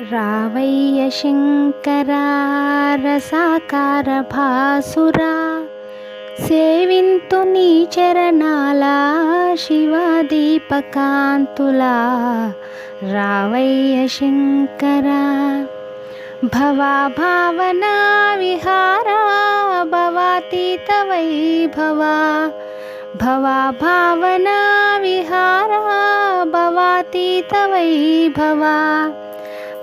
రావయ్య శంకరా రసాకార భాసురా, సేవింతు నీ చరణాల శివదీపకాంతులా. రావయ్య శంకరా భవభావనా విహారా, భవాతీత వైభవా. భవభావనా విహారా, భవాతీత వైభవా.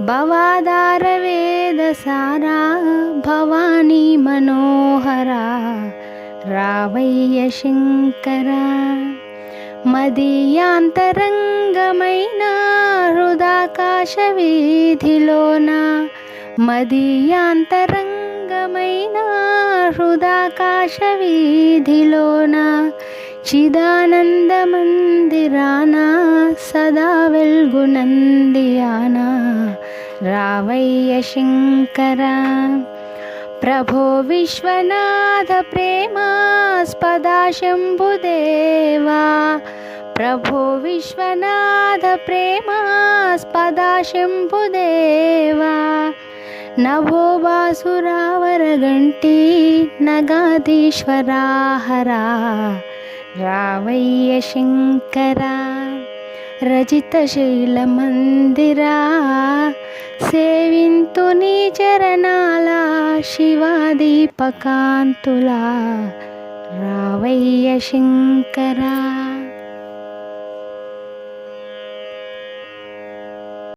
భవాధార వేదసారా, భవానీ మనోహరా. రావయ్య శంకరా మదీయాంతరంగమైన హృదాకాశ వీధిలోన, మదీయాంతరంగమైన హృదాకాశ వీధిలోన, చిదానంద మందిరాన సదా వెల్గునందియాన. రావయ్య శంకరా ప్రభో విశ్వనాథ ప్రేమాస్పదా శంభుదేవా. ప్రభో విశ్వనాథ ప్రేమాస్పదా శంభుదేవా. నభో బాసురావరగంటి నగాధీశ్వరాహరా. రావయ్య శంకరా రజిత శైల మందిరా, సేవింతు నీ చరణాల శివదీపకాంతులా. రావయ్య శంకరా.